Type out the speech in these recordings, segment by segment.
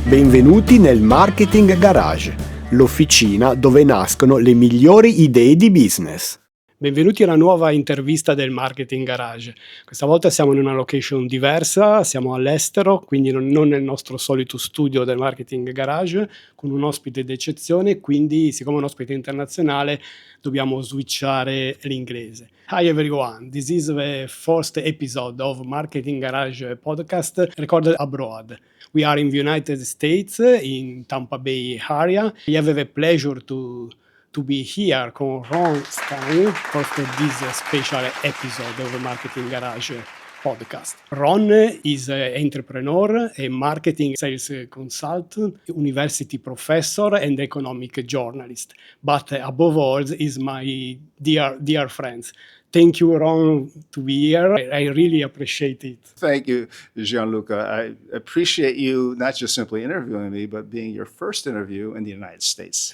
Benvenuti nel Marketing Garage, l'officina dove nascono le migliori idee di business. Benvenuti alla nuova intervista del Marketing Garage. Questa volta siamo in una location diversa, siamo all'estero, quindi non nel nostro solito studio del Marketing Garage, con un ospite d'eccezione, quindi siccome è un ospite internazionale dobbiamo switchare l'inglese. Hi everyone, this is the first episode of Marketing Garage podcast recorded abroad. We are in the United States, in Tampa Bay area. We have the pleasure to be here con Ron Stein for this special episode of the Marketing Garage podcast. Ron is an entrepreneur, a marketing sales consultant, university professor, and economic journalist. But above all, is my dear friend. Thank you, Ron, to be here. I really appreciate it. Thank you, Gianluca. I appreciate you not just simply interviewing me, but being your first interview in the United States.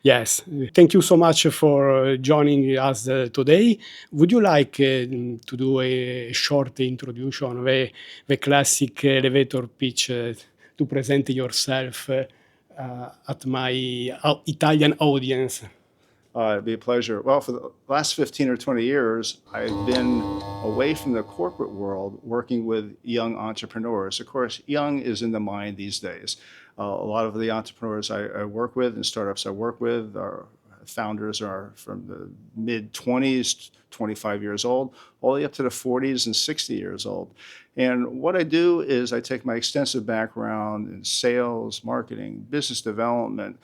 Yes. Thank you so much for joining us today. Would you like to do a short introduction, the classic elevator pitch to present yourself at my Italian audience? It'd be a pleasure. Well, for the last 15 or 20 years, I've been away from the corporate world working with young entrepreneurs. Of course, young is in the mind these days. A lot of the entrepreneurs I work with and startups I work with are founders are from the mid-20s, 25 years old, all the way up to the 40s and 60 years old. And what I do is I take my extensive background in sales, marketing, business development,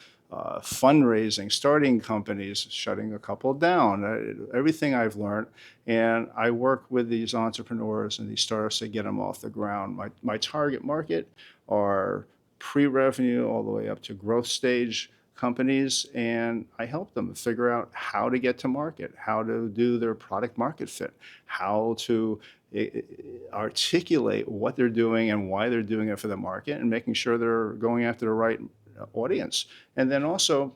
fundraising, starting companies, shutting a couple down, everything I've learned. And I work with these entrepreneurs and these startups to get them off the ground. My target market are pre-revenue all the way up to growth stage companies, and I help them figure out how to get to market, how to do their product market fit, how to articulate what they're doing and why they're doing it for the market, and making sure they're going after the right audience, and then also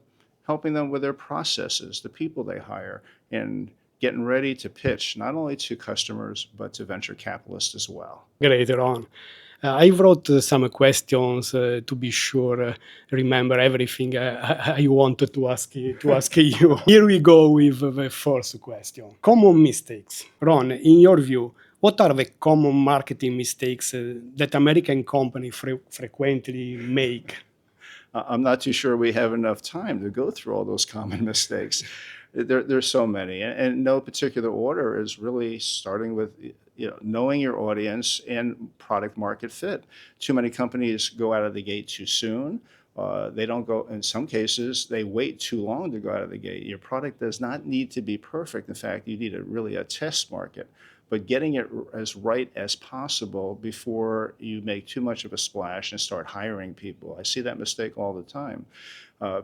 helping them with their processes, the people they hire, and getting ready to pitch not only to customers but to venture capitalists as well. Great, Ron. I wrote some questions to be sure remember everything I wanted to ask you. Here we go with the first question. Common mistakes. Ron, in your view, what are the common marketing mistakes that American companies frequently make? I'm not too sure we have enough time to go through all those common mistakes. There's so many, and no particular order is really starting with knowing your audience and product market fit. Too many companies go out of the gate too soon. They don't go, in some cases, they wait too long to go out of the gate. Your product does not need to be perfect. In fact, you need really a test market, but getting it as right as possible before you make too much of a splash and start hiring people. I see that mistake all the time.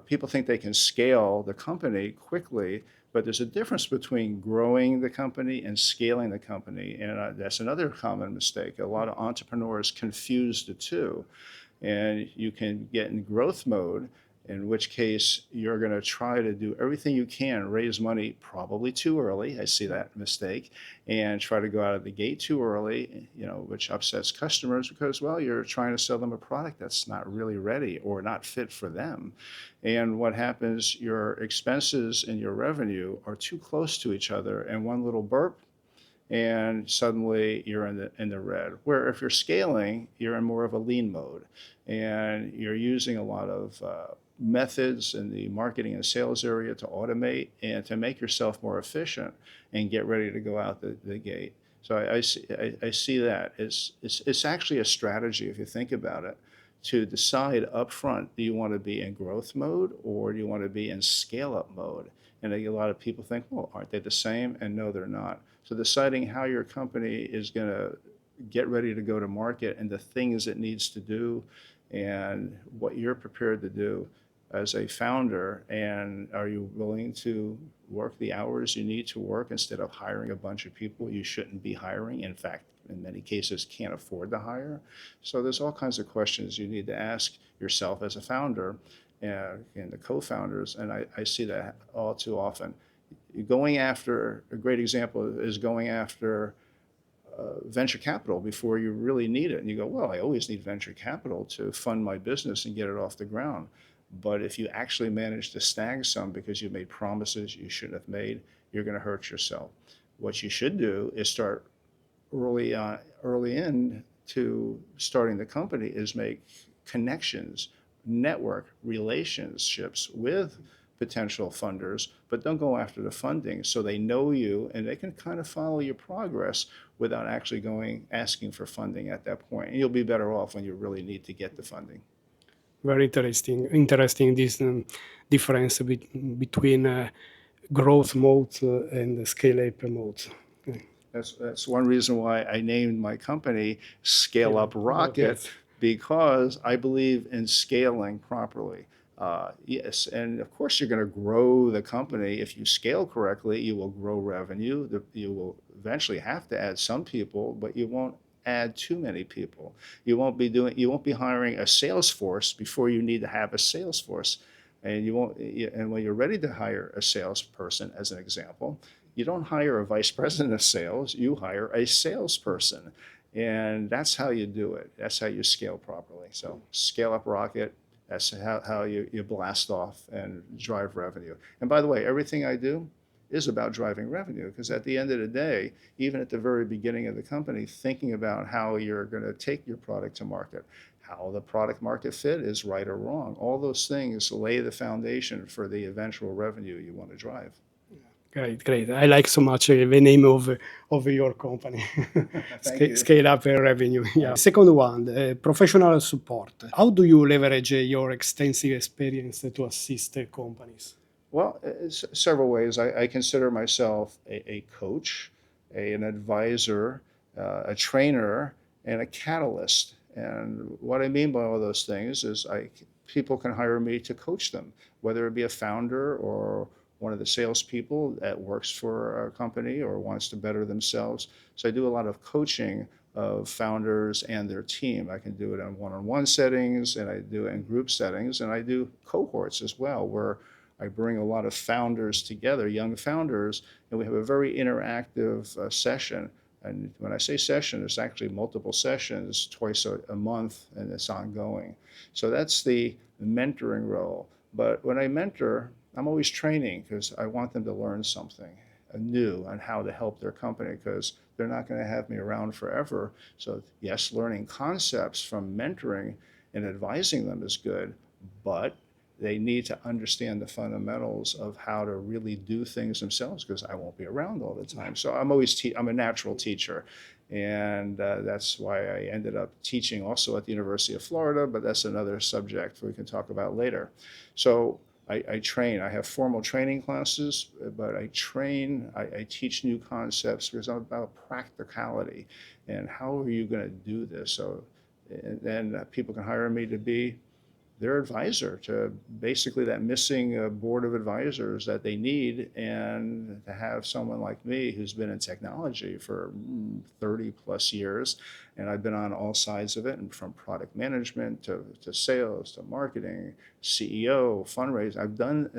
People think they can scale the company quickly, but there's a difference between growing the company and scaling the company, and that's another common mistake. A lot of entrepreneurs confuse the two, and you can get in growth mode, in which case you're going to try to do everything you can, raise money probably too early. I see that mistake, and try to go out of the gate too early, which upsets customers because, well, you're trying to sell them a product that's not really ready or not fit for them. And what happens, your expenses and your revenue are too close to each other, and one little burp, and suddenly you're in the red. Where if you're scaling, you're in more of a lean mode, and you're using a lot of methods in the marketing and sales area to automate and to make yourself more efficient and get ready to go out the gate. So I see that it's actually a strategy, if you think about it, to decide up front, do you want to be in growth mode or do you want to be in scale-up mode? And a lot of people think, well, aren't they the same? And no, they're not. So deciding how your company is going to get ready to go to market and the things it needs to do and what you're prepared to do as a founder, and are you willing to work the hours you need to work instead of hiring a bunch of people you shouldn't be hiring, in fact, in many cases can't afford to hire? So there's all kinds of questions you need to ask yourself as a founder and the co-founders, and I see that all too often. A great example is going after venture capital before you really need it. And you go, well, I always need venture capital to fund my business and get it off the ground. But if you actually manage to snag some because you made promises you shouldn't have made, you're going to hurt yourself. What you should do is start early in to starting the company is make connections, network relationships with potential funders, but don't go after the funding so they know you and they can kind of follow your progress without actually asking for funding at that point. And you'll be better off when you really need to get the funding. Very interesting this difference between growth modes and scale-up modes. That's one reason why I named my company Scale Up Rocket, because I believe in scaling properly. Yes, and of course you're going to grow the company. If you scale correctly, you will grow revenue. You will eventually have to add some people, but you won't add too many people. You won't be hiring a sales force before you need to have a sales force. And when you're ready to hire a salesperson, as an example, you don't hire a vice president of sales, you hire a salesperson. And that's how you do it. That's how you scale properly. So Scale Up Rocket, that's how you blast off and drive revenue. And by the way, everything I do is about driving revenue, because at the end of the day, even at the very beginning of the company, thinking about how you're going to take your product to market, how the product market fit is right or wrong, all those things lay the foundation for the eventual revenue you want to drive. Great. I like so much the name of your company. Scale Up Revenue. Yeah. Second one, professional support. How do you leverage your extensive experience to assist companies? Well, several ways. I consider myself a coach, an advisor, a trainer, and a catalyst. And what I mean by all those things is people can hire me to coach them, whether it be a founder or one of the salespeople that works for a company or wants to better themselves. So I do a lot of coaching of founders and their team. I can do it in one-on-one settings, and I do it in group settings, and I do cohorts as well, where I bring a lot of founders together, young founders, and we have a very interactive session. And when I say session, it's actually multiple sessions twice a month, and it's ongoing. So that's the mentoring role. But when I mentor, I'm always training, because I want them to learn something new on how to help their company, because they're not going to have me around forever. So yes, learning concepts from mentoring and advising them is good, but they need to understand the fundamentals of how to really do things themselves, because I won't be around all the time. So I'm a natural teacher. And that's why I ended up teaching also at the University of Florida, but that's another subject we can talk about later. So I train. I have formal training classes, but I teach new concepts, because I'm about practicality and how are you going to do this. So, and then people can hire me to be their advisor, to basically that missing board of advisors that they need, and to have someone like me who's been in technology for 30 plus years, and I've been on all sides of it, and from product management to sales to marketing, CEO, fundraising. I've done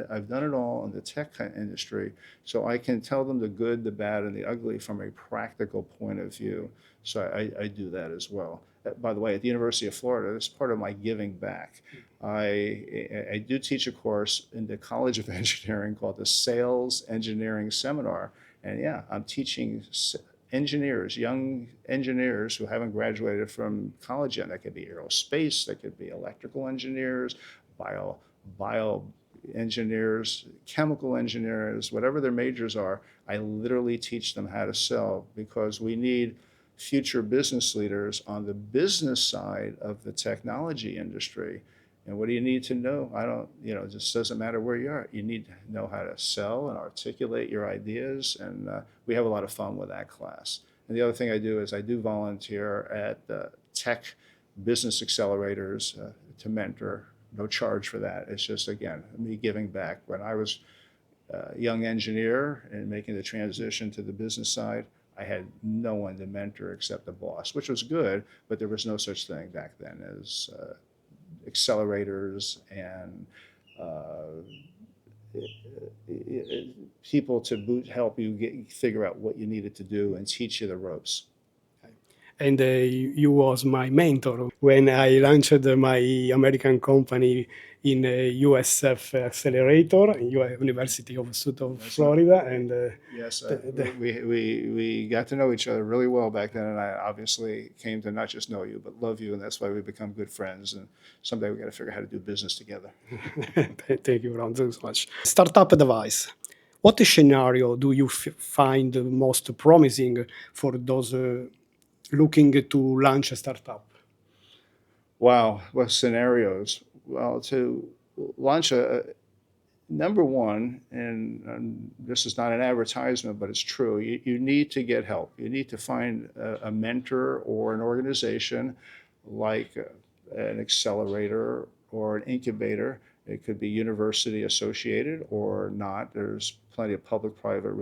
it all in the tech industry, so I can tell them the good, the bad, and the ugly from a practical point of view. So I do that as well. By the way, at the University of Florida, this is part of my giving back. I do teach a course in the College of Engineering called the Sales Engineering Seminar. And yeah, I'm teaching engineers, young engineers who haven't graduated from college yet. That could be aerospace, that could be electrical engineers, bio engineers, chemical engineers, whatever their majors are. I literally teach them how to sell, because we need future business leaders on the business side of the technology industry. And what do you need to know? It just doesn't matter where you are. You need to know how to sell and articulate your ideas. And we have a lot of fun with that class. And the other thing I do is I do volunteer at tech business accelerators to mentor. No charge for that. It's just, again, me giving back. When I was a young engineer and making the transition to the business side, I had no one to mentor except the boss, which was good, but there was no such thing back then as accelerators and people to help you figure out what you needed to do and teach you the ropes. and you was my mentor when I launched my American company in USF Accelerator, University of South Florida, and Yes, the- we got to know each other really well back then, and I obviously came to not just know you, but love you, and that's why we become good friends. And someday we got to figure out how to do business together. Thank you, Ron, so much. Startup advice. What scenario do you find most promising for those looking to launch a startup? Wow, what scenarios? Well, to launch number one, and this is not an advertisement, but it's true, you need to get help. You need to find a mentor or an organization like an accelerator or an incubator. It could be university associated or not. There's plenty of public-private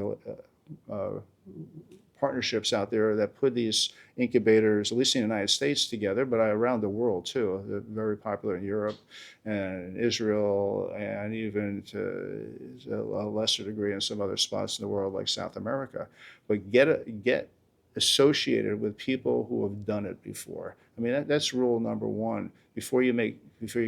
partnerships out there that put these incubators, at least in the United States, together, but around the world too. They're very popular in Europe and Israel, and even to a lesser degree in some other spots in the world like South America. But get associated with people who have done it before. I mean, that's rule number one. Before you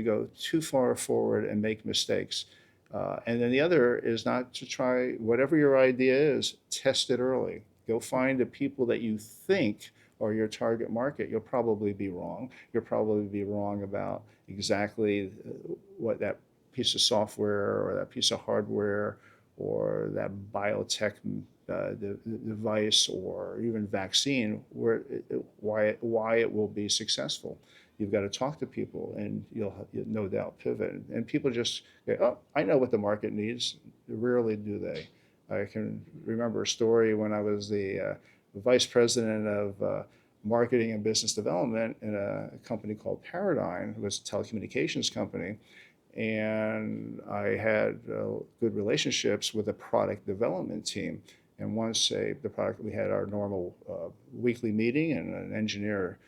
go too far forward and make mistakes. And then the other is not to try whatever your idea is, test it early. Go find the people that you think are your target market. You'll probably be wrong. You'll probably be wrong about exactly what that piece of software or that piece of hardware or that biotech device or even vaccine, why it will be successful. You've got to talk to people, and you'll no doubt pivot. And people just go, oh, I know what the market needs. Rarely do they. I can remember a story when I was the vice president of marketing and business development in a company called Paradigm. It was a telecommunications company. And I had good relationships with the product development team. And once we had our normal weekly meeting, and an engineer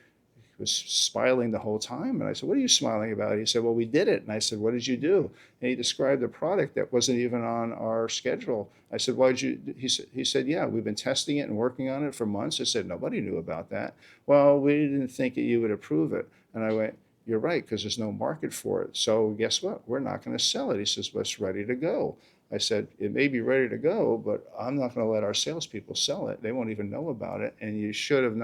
was smiling the whole time. And I said, what are you smiling about? He said, well, we did it. And I said, what did you do? And he described a product that wasn't even on our schedule. I said, why did you? He said, yeah, we've been testing it and working on it for months. I said, nobody knew about that. Well, we didn't think that you would approve it. And I went, you're right, because there's no market for it. So guess what? We're not going to sell it. He says, well, it's ready to go. I said, it may be ready to go, but I'm not going to let our salespeople sell it. They won't even know about it. And you should have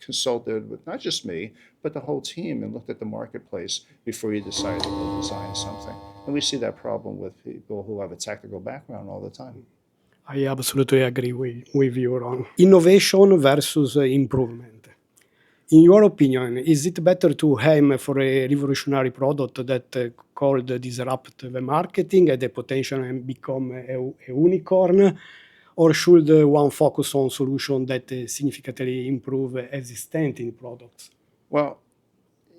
consulted with not just me, but the whole team, and looked at the marketplace before you decided to go design something. And we see that problem with people who have a technical background all the time. I absolutely agree with you, Ron. Innovation versus improvement. In your opinion, is it better to aim for a revolutionary product that could disrupt the marketing and the potential and become a unicorn? Or should one focus on solutions that significantly improve existing products? Well,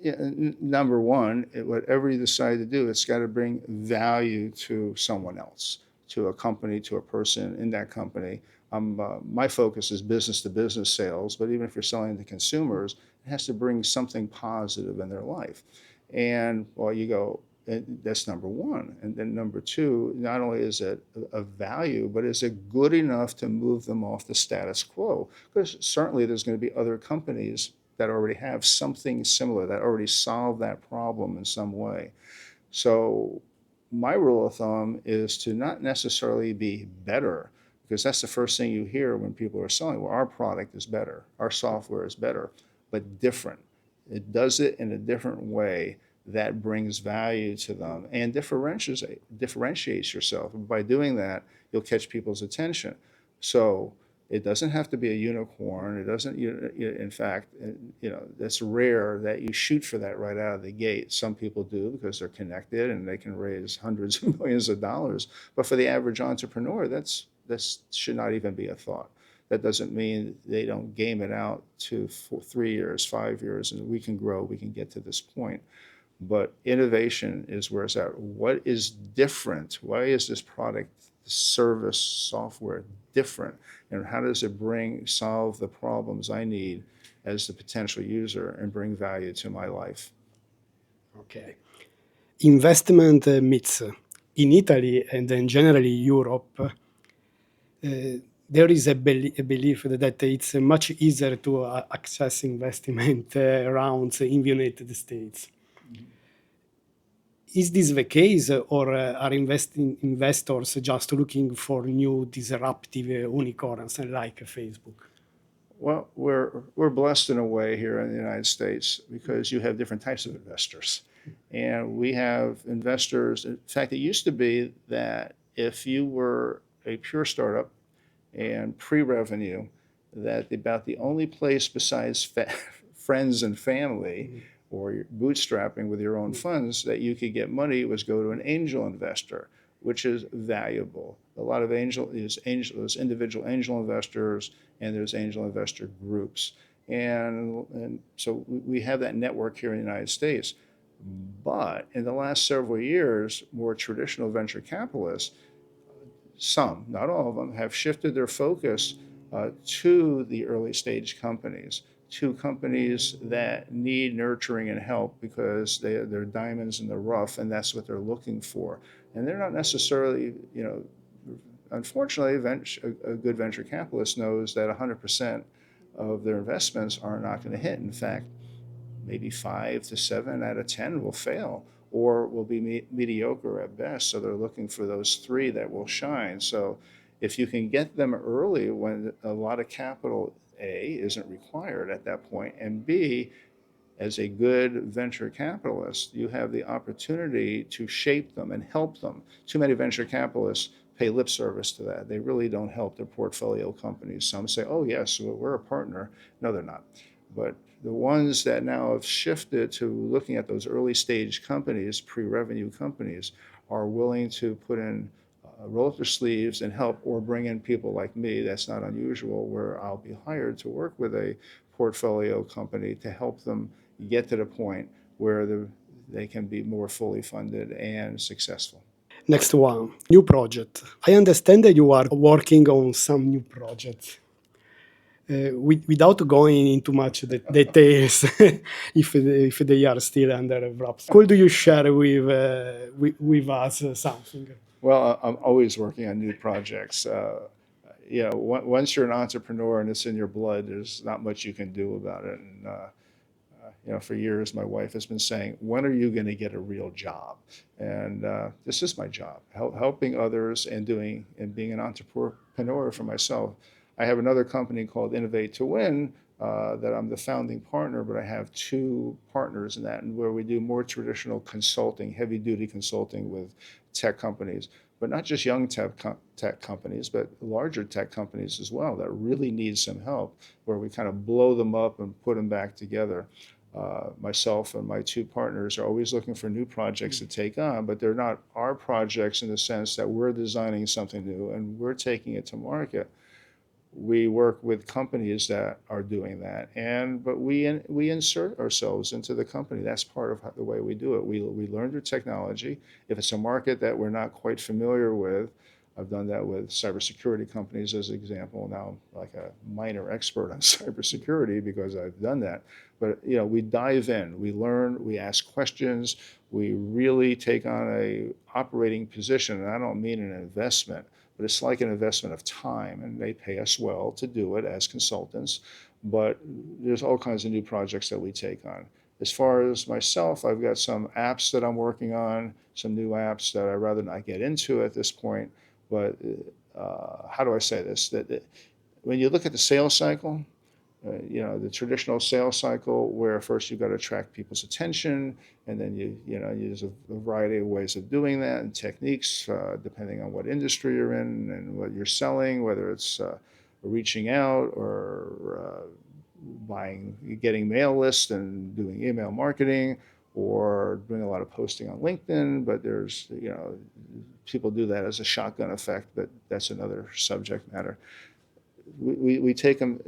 yeah, number one, whatever you decide to do, it's got to bring value to someone else, to a company, to a person in that company. My focus is business-to-business sales, but even if you're selling to consumers, it has to bring something positive in their life. And well, you go, that's number one. And then number two, not only is it of value, but is it good enough to move them off the status quo? Because certainly there's going to be other companies that already have something similar, that already solve that problem in some way. So my rule of thumb is to not necessarily be better, because that's the first thing you hear when people are selling. Well, our product is better, our software is better, but different. It does it in a different way that brings value to them and differentiates yourself. And by doing that, you'll catch people's attention. So it doesn't have to be a unicorn. It doesn't, in fact, it's rare that you shoot for that right out of the gate. Some people do because they're connected and they can raise hundreds of millions of dollars. But for the average entrepreneur, that should not even be a thought. That doesn't mean they don't game it out to 3 years, 5 years, and we can grow, we can get to this point. But innovation is where it's at. What is different? Why is this product, service, software different? And how does it solve the problems I need as the potential user and bring value to my life? Okay. Investment myths. In Italy and then generally Europe, there is a belief that it's much easier to access investment rounds in the United States. Is this the case, or are investors just looking for new disruptive unicorns like Facebook? Well, we're blessed in a way here in the United States because you have different types of investors. And we have investors, in fact, it used to be that if you were a pure startup and pre-revenue, that about the only place besides friends and family or you're bootstrapping with your own funds that you could get money was go to an angel investor, which is valuable. A lot of there's individual angel investors, and there's angel investor groups. And so we have that network here in the United States. But in the last several years, more traditional venture capitalists, some, not all of them, have shifted their focus to the early stage companies, to companies that need nurturing and help because they're diamonds in the rough, and that's what they're looking for. And they're not necessarily, unfortunately, a good venture capitalist knows that 100% of their investments are not going to hit. In fact, maybe 5 to 7 out of 10 will fail or will be mediocre at best. So they're looking for those 3 that will shine. So if you can get them early when a lot of capital, A, isn't required at that point, and B, as a good venture capitalist, you have the opportunity to shape them and help them. Too many venture capitalists pay lip service to that. They really don't help their portfolio companies. Some say, oh, yes, we're a partner. No, they're not. But the ones that now have shifted to looking at those early stage companies, pre-revenue companies, are willing to put in roll up their sleeves and help, or bring in people like me. That's not unusual, where I'll be hired to work with a portfolio company to help them get to the point where they can be more fully funded and successful. Next one, new project. I understand that you are working on some new projects. Without going into much details, if they are still under wraps, could you share with us something? Well, I'm always working on new projects. Once you're an entrepreneur and it's in your blood, there's not much you can do about it. And for years, my wife has been saying, when are you going to get a real job? And this is my job, helping others and being an entrepreneur for myself. I have another company called Innovate to Win that I'm the founding partner, but I have 2 partners in that, and where we do more traditional consulting, heavy-duty consulting with tech companies, but not just young tech companies, but larger tech companies as well that really need some help, where we kind of blow them up and put them back together. Myself and my 2 partners are always looking for new projects to take on, but they're not our projects in the sense that we're designing something new and we're taking it to market. We work with companies that are doing that, but we insert ourselves into the company. That's part of the way we do it. We learn their technology. If it's a market that we're not quite familiar with, I've done that with cybersecurity companies as an example. Now, like a minor expert on cybersecurity because I've done that. But we dive in, we learn, we ask questions, we really take on a operating position. And I don't mean an investment, but it's like an investment of time, and they pay us well to do it as consultants. But there's all kinds of new projects that we take on. As far as myself, I've got some apps that I'm working on, some new apps that I'd rather not get into at this point. But how do I say this? That when you look at the sales cycle, the traditional sales cycle, where first you've got to attract people's attention, and then there's a variety of ways of doing that and techniques depending on what industry you're in and what you're selling, whether it's reaching out or getting mail lists and doing email marketing, or doing a lot of posting on LinkedIn. But there's people do that as a shotgun effect, but that's another subject matter. We take them,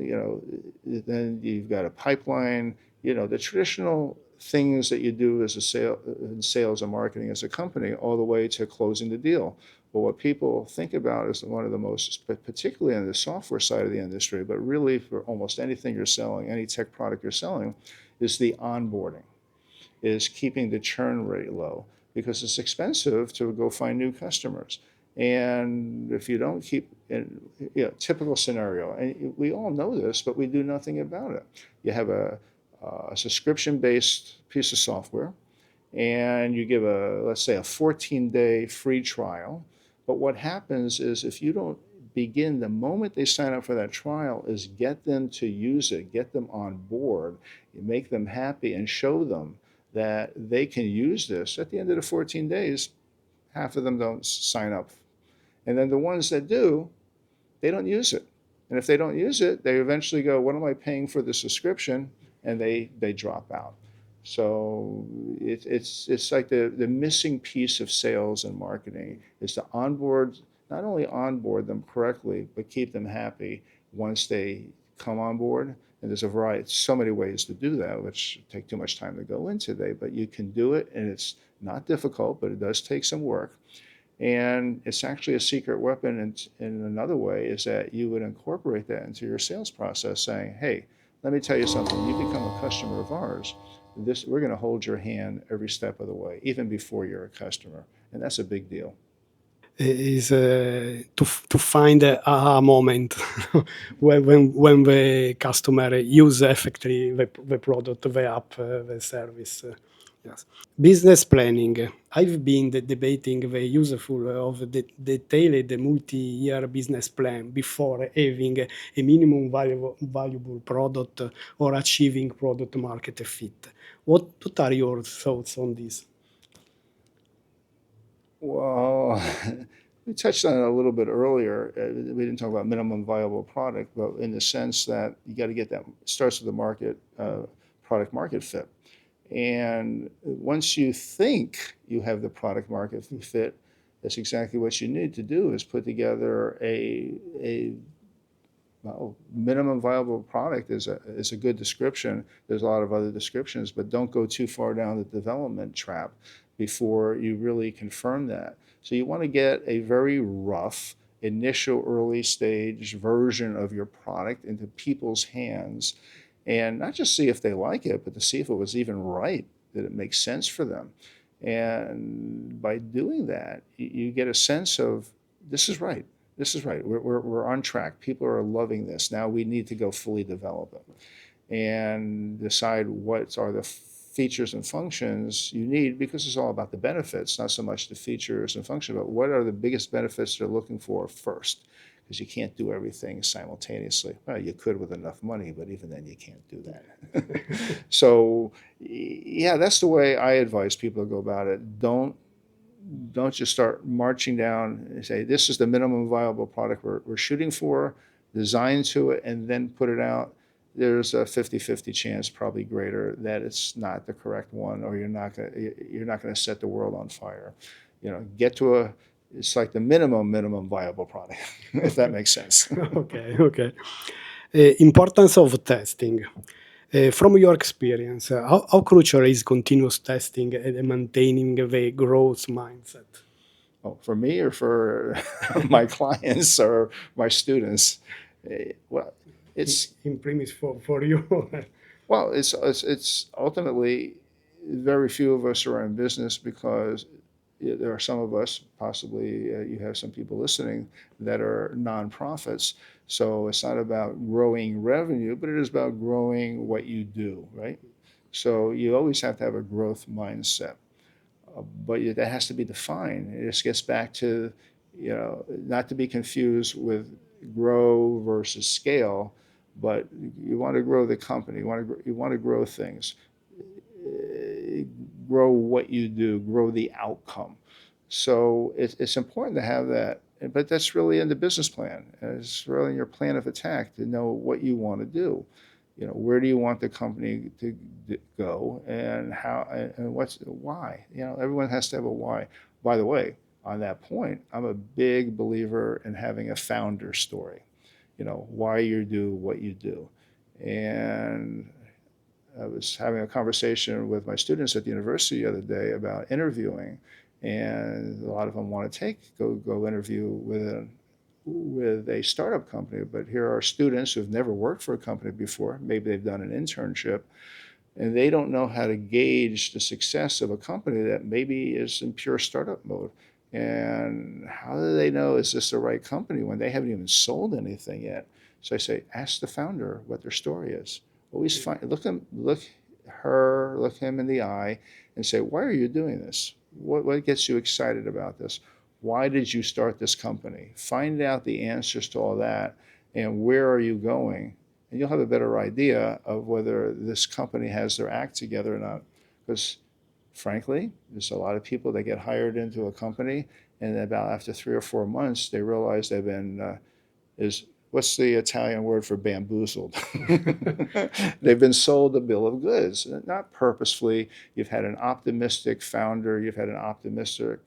then you've got a pipeline, the traditional things that you do as in sales and marketing as a company, all the way to closing the deal. But what people think about is one of the most, particularly on the software side of the industry, but really for almost anything you're selling, any tech product you're selling, is the onboarding, is keeping the churn rate low, because it's expensive to go find new customers. And if you don't keep, typical scenario, and we all know this, but we do nothing about it. You have a subscription-based piece of software, and you give let's say a 14-day free trial. But what happens is if you don't begin the moment they sign up for that trial is get them to use it, get them on board, you make them happy and show them that they can use this. At the end of the 14 days, half of them don't sign up. And then the ones that do, they don't use it. And if they don't use it, they eventually go, what am I paying for the subscription? And they drop out. So it's like the missing piece of sales and marketing is to not only onboard them correctly, but keep them happy once they come on board. And there's so many ways to do that, which take too much time to go into today, but you can do it, and it's not difficult, but it does take some work. And it's actually a secret weapon in another way is that you would incorporate that into your sales process saying, hey, let me tell you something, you become a customer of ours, we're going to hold your hand every step of the way, even before you're a customer. And that's a big deal. Is to find a moment when the customer use effectively the product, the app, the service. Yes. Business planning. I've been debating the useful of the detailed multi-year business plan before having a minimum valuable product or achieving product market fit. What are your thoughts on this? Well, we touched on it a little bit earlier. We didn't talk about minimum viable product, but in the sense that you got to get that, it starts with the product market fit. And once you think you have the product market fit, that's exactly what you need to do is put together minimum viable product is a good description. There's a lot of other descriptions, but don't go too far down the development trap before you really confirm that. So you want to get a very rough initial early stage version of your product into people's hands, and not just see if they like it, but to see if it was even right, that it makes sense for them. And by doing that, you get a sense of this is right. This is right. We're on track. People are loving this. Now we need to go fully develop it and decide what are the features and functions you need, because it's all about the benefits, not so much the features and functions, but what are the biggest benefits they're looking for first, because you can't do everything simultaneously. Well, you could with enough money, but even then you can't do that. So yeah, that's the way I advise people to go about it. Don't just start marching down and say, this is the minimum viable product we're shooting for, design to it, and then put it out. There's a 50-50 chance, probably greater, that it's not the correct one, or you're not going to set the world on fire. Get to it's like the minimum viable product, if that makes sense. Okay. Importance of testing. From your experience, how crucial is continuous testing and maintaining the growth mindset? Oh, for me or for my clients or my students? Well, it's in premise for you. Well, it's ultimately very few of us are in business because there are some of us, possibly you have some people listening, that are nonprofits. So it's not about growing revenue, but it is about growing what you do, right? So you always have to have a growth mindset, but that has to be defined. It just gets back to, not to be confused with grow versus scale, but you want to grow the company. You want to grow things. Grow what you do, grow the outcome. So it's important to have that, but that's really in the business plan. It's really in your plan of attack to know what you want to do. Where do you want the company to go, and how, and why? Everyone has to have a why. By the way, on that point, I'm a big believer in having a founder story. Why you do what you do. And I was having a conversation with my students at the university the other day about interviewing, and a lot of them want to go interview with a startup company. But here are students who've never worked for a company before. Maybe they've done an internship, and they don't know how to gauge the success of a company that maybe is in pure startup mode. And how do they know is this the right company when they haven't even sold anything yet? So I say, ask the founder what their story is. Always look him in the eye and say, why are you doing this? What gets you excited about this? Why did you start this company? Find out the answers to all that and where are you going? And you'll have a better idea of whether this company has their act together or not. Because frankly, there's a lot of people that get hired into a company and about after 3 or 4 months, they realize they've been, what's the Italian word for bamboozled? They've been sold a bill of goods, not purposefully. You've had an optimistic founder, you've had an optimistic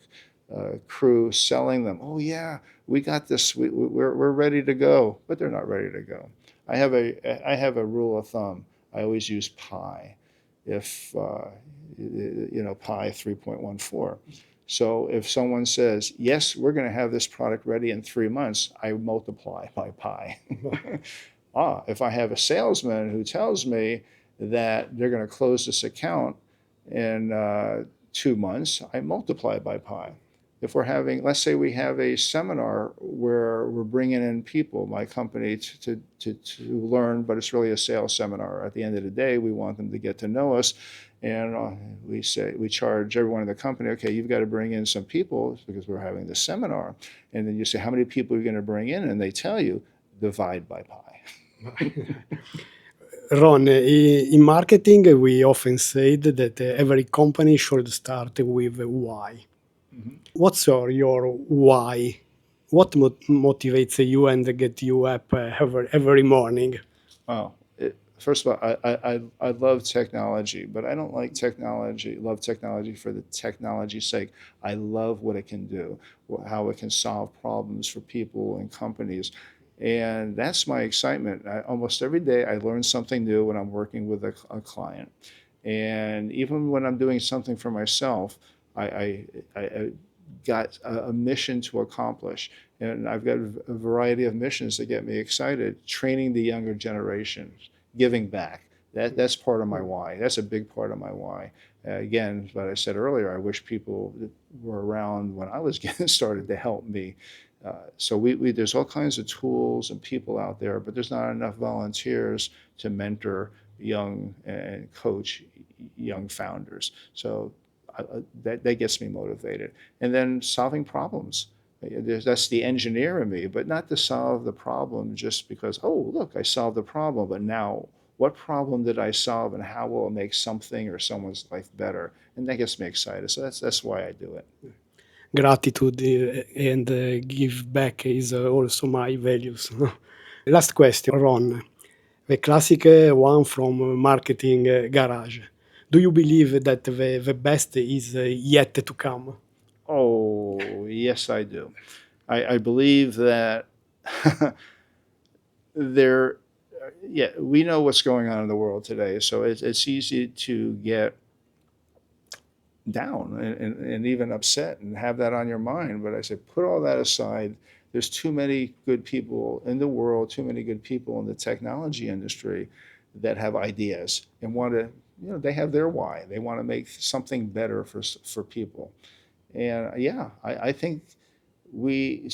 crew selling them, oh yeah, we got this, we're ready to go, but they're not ready to go. I have a rule of thumb. I always use pi. If pi 3.14. So if someone says, yes, we're going to have this product ready in 3 months, I multiply by pi. If I have a salesman who tells me that they're going to close this account in 2 months, I multiply by pi. If we're having, let's say we have a seminar where we're bringing in people, my company, to learn, but it's really a sales seminar. At the end of the day, we want them to get to know us. And we charge everyone in the company, okay, you've got to bring in some people because we're having this seminar. And then you say, how many people are you going to bring in? And they tell you, divide by pi. Ron, in marketing, we often say that every company should start with a why. Mm-hmm. What's your why? What motivates you and gets you up every morning? Wow. First of all, I love technology, but I don't love technology for the technology's sake. I love what it can do, how it can solve problems for people and companies. And that's my excitement. Almost every day I learn something new when I'm working with a client. And even when I'm doing something for myself, I got a mission to accomplish. And I've got a variety of missions that get me excited. Training the younger generations, giving back. That's part of my why. That's a big part of my why. Again, what I said earlier, I wish people were around when I was getting started to help me. So there's all kinds of tools and people out there, but there's not enough volunteers to mentor young and coach young founders. So that gets me motivated. And then solving problems. That's the engineer in me, but not to solve the problem just because, oh, look, I solved the problem, but now what problem did I solve and how will it make something or someone's life better? And that gets me excited. So that's why I do it. Gratitude and give back is also my values. Last question, Ron. The classic one from Marketing Garage. Do you believe that the best is yet to come? Oh, yes, I do. I believe that we know what's going on in the world today, so it's easy to get down and even upset and have that on your mind. But I say, put all that aside. There's too many good people in the world, too many good people in the technology industry that have ideas and want to, they have their why. They want to make something better for people. And I think people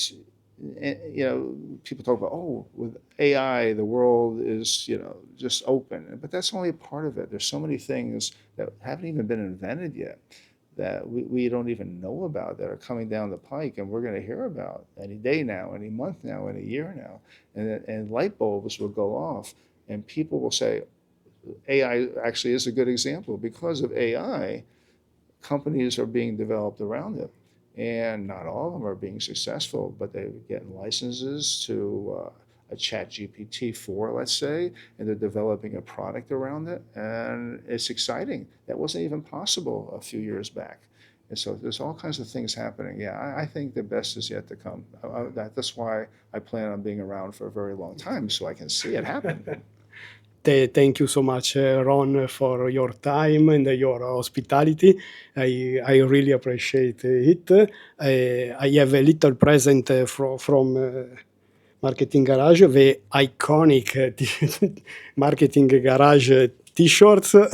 talk about, oh, with AI, the world is, just open. But that's only a part of it. There's so many things that haven't even been invented yet that we don't even know about that are coming down the pike, and we're going to hear about any day now, any month now, any year now. And light bulbs will go off, and people will say, AI actually is a good example. Because of AI, companies are being developed around it. And not all of them are being successful, but they're getting licenses to a ChatGPT-4, let's say, and they're developing a product around it. And it's exciting. That wasn't even possible a few years back. And so there's all kinds of things happening. Yeah, I think the best is yet to come. That's why I plan on being around for a very long time, so I can see it happen. Thank you so much, Ron, for your time and your hospitality. I really appreciate it. I have a little present from Marketing Garage, the iconic Marketing Garage T-shirts. Oh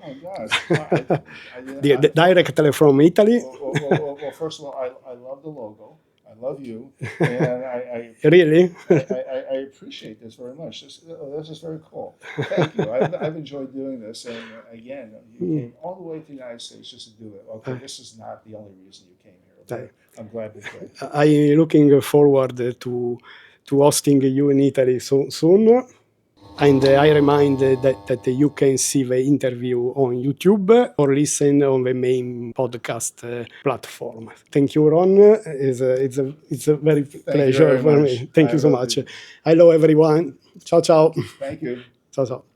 my gosh. Directly from Italy. Well, first of all, I love the logo. I love you, and Really? I appreciate this very much. This is very cool. Thank you. I've enjoyed doing this, and again, you came all the way to the United States just to do it. Okay, this is not the only reason you came here, but I'm glad you did. I'm looking forward to hosting you in Italy soon. And I remind that you can see the interview on YouTube or listen on the main podcast platform. Thank you, Ron. It's a very pleasure for me. Thank you so much. Hello, everyone. Ciao, ciao. Thank you. Ciao, ciao.